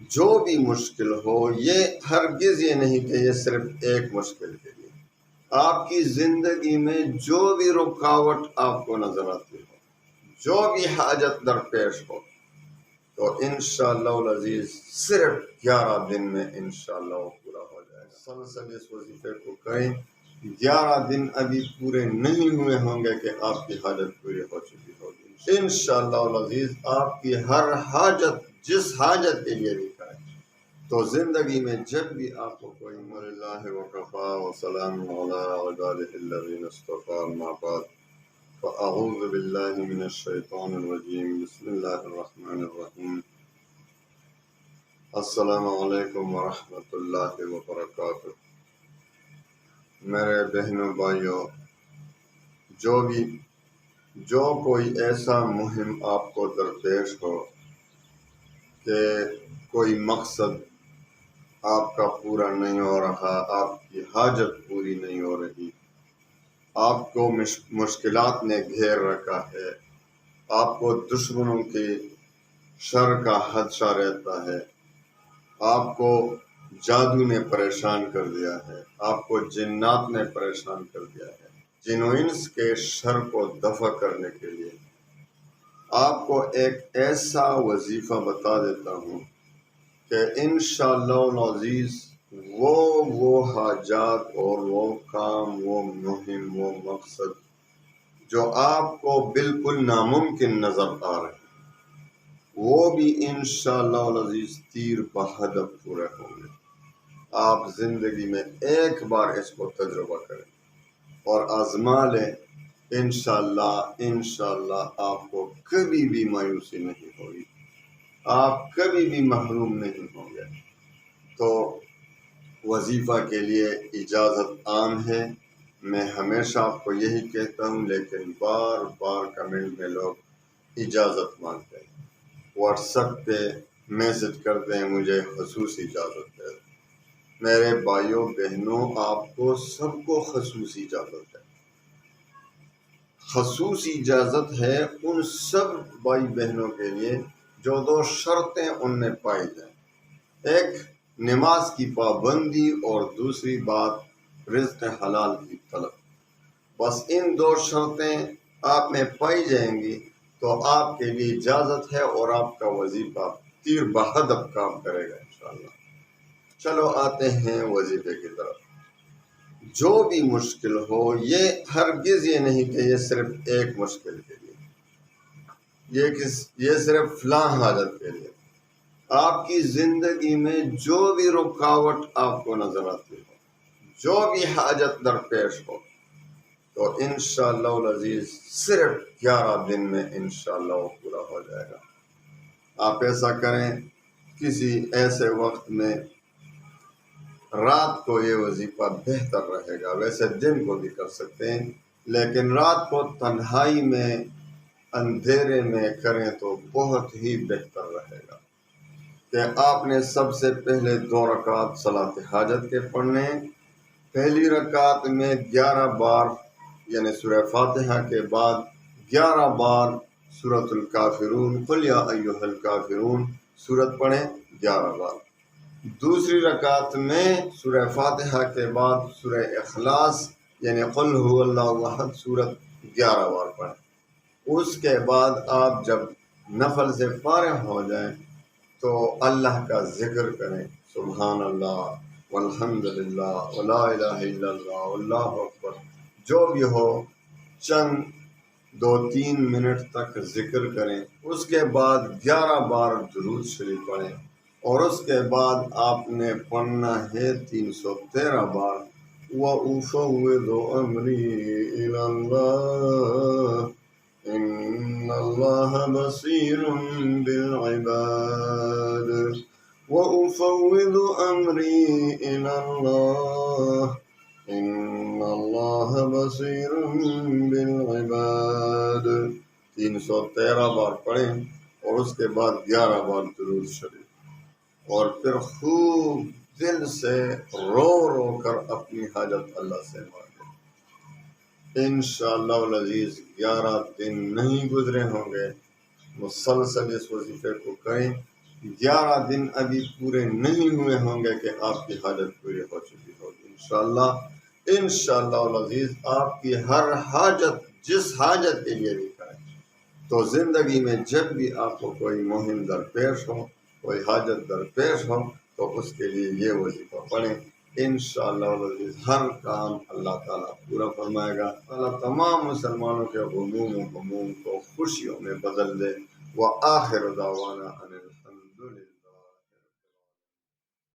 جو بھی مشکل ہو، یہ ہرگز یہ نہیں کہ یہ صرف ایک مشکل کے لیے، آپ کی زندگی میں جو بھی رکاوٹ آپ کو نظر آتی ہو، جو بھی حاجت درپیش ہو، تو انشاءاللہ العزیز صرف 11 دن میں انشاءاللہ وہ پورا ہو جائے گا۔ مسلسل اس وظیفے کو کریں، 11 دن ابھی پورے نہیں ہوئے ہوں گے کہ آپ کی حاجت پوری ہو چکی ہوگی انشاءاللہ العزیز۔ آپ کی ہر حاجت، جس حاجت کے لیے بھی کریں، تو زندگی میں جب بھی آپ کو کوئی اللہ وکفا وسلام علی عبادہ الذین اصطفی، اما بعد فاعوذ باللہ من الشیطان الرجیم، بسم اللہ الرحمن الرحیم۔ السلام علیکم ورحمۃ اللہ وبرکاتہ۔ میرے بہنوں بھائیوں، جو کوئی ایسا مہم آپ کو درپیش ہو کہ کوئی مقصد آپ کا پورا نہیں ہو رہا، آپ کی حاجت پوری نہیں ہو رہی، آپ کو مشکلات نے گھیر رکھا ہے، آپ کو دشمنوں کے شر کا خدشہ رہتا ہے، آپ کو جادو نے پریشان کر دیا ہے، آپ کو جنات نے پریشان کر دیا ہے، جن و انس کے شر کو دفع کرنے کے لیے آپ کو ایک ایسا وظیفہ بتا دیتا ہوں کہ انشاءاللہ العزیز وہ حاجات اور وہ کام، وہ مہم، وہ مقصد جو آپ کو بالکل ناممکن نظر آ رہے ہیں، وہ بھی انشاءاللہ العزیز تیر بہدف پورے ہوں گے۔ آپ زندگی میں ایک بار اس کو تجربہ کریں اور آزما لیں، انشاءاللہ آپ کو کبھی بھی مایوسی نہیں ہوگی، آپ کبھی بھی محروم نہیں ہوں گے۔ تو وظیفہ کے لیے اجازت عام ہے، میں ہمیشہ آپ کو یہی کہتا ہوں، لیکن بار بار کمنٹ میں لوگ اجازت مانگتے ہیں، واٹس ایپ پہ میسج کرتے ہیں مجھے خصوصی اجازت ہے۔ میرے بھائیوں بہنوں، آپ کو سب کو خصوصی اجازت ہے۔ خصوصی اجازت ہے ان سب بھائی بہنوں کے لیے جو 2 شرطیں ان میں پائی جائیں، ایک نماز کی پابندی اور دوسری بات رزق حلال کی طلب۔ بس ان 2 شرطیں آپ میں پائی جائیں گی تو آپ کے لیے اجازت ہے اور آپ کا وظیفہ تیر بہدف کام کرے گا انشاءاللہ۔ چلو آتے ہیں وظیفے کی طرف۔ جو بھی مشکل ہو، یہ ہرگز یہ نہیں کہ یہ صرف ایک مشکل کے لیے، یہ صرف فلاں حاجت کے لیے، آپ کی زندگی میں جو بھی رکاوٹ آپ کو نظر آتی ہو، جو بھی حاجت درپیش ہو، تو انشاءاللہ العزیز صرف 11 دن میں انشاءاللہ وہ پورا ہو جائے گا۔ آپ ایسا کریں، کسی ایسے وقت میں، رات کو یہ وظیفہ بہتر رہے گا، ویسے دن کو بھی کر سکتے ہیں، لیکن رات کو تنہائی میں اندھیرے میں کریں تو بہت ہی بہتر رہے گا کہ آپ نے سب سے پہلے 2 رکعت صلاۃ حاجت کے پڑھنے ہیں۔ پہلی رکعت میں 11 بار یعنی سورہ فاتحہ کے بعد 11 بار سورۃ الکافرون، قل یا ایھا الکافرون سورت پڑھیں 11 بار۔ دوسری رکعت میں سورہ فاتحہ کے بعد سورہ اخلاص یعنی قل ھو اللہ احد سورت 11 بار پڑھیں۔ اس کے بعد آپ جب نفل سے فارغ ہو جائیں تو اللہ کا ذکر کریں، سبحان اللہ والحمد للہ ولا الہ الا اللہ واللہ اکبر، جو بھی ہو چند 2-3 منٹ تک ذکر کریں۔ اس کے بعد 11 بار درود شریف پڑھیں اور اس کے بعد آپ نے پڑھنا ہے 313 بار وَأُفَوِّضُ أَمْرِي إِلَى اللَّهِ إِنَّ اللَّهَ بَصِيرٌ بِالْعِبَادِ وَأُفَوِّضُ أَمْرِي إِلَى اللَّهِ إِنَّ اللَّهَ بَصِيرٌ بِالْعِبَادِ 313 بار پڑھیں اور اس کے بعد 11 بار درود شریف، اور پھر خوب دل سے رو رو کر اپنی حاجت اللہ سے مانگے۔ انشاءاللہ العزیز 11 دن نہیں گزرے ہوں گے، مسلسل اس وظیفے کو کریں، 11 دن ابھی پورے نہیں ہوئے ہوں گے کہ آپ کی حاجت پوری ہو چکی ہوگی انشاءاللہ العزیز آپ کی ہر حاجت جس حاجت کے لیے بھی کریں تو زندگی میں جب بھی آپ کو کوئی مہم درپیش ہو کوئی حاجت درپیش ہو تو اس کے لیے یہ وظیفہ پڑھیں انشاءاللہ العزیز ہر کام اللہ تعالیٰ پورا فرمائے گا اللہ تمام مسلمانوں کے غموم و غموم کو خوشیوں میں بدل دے وآخر دعوانا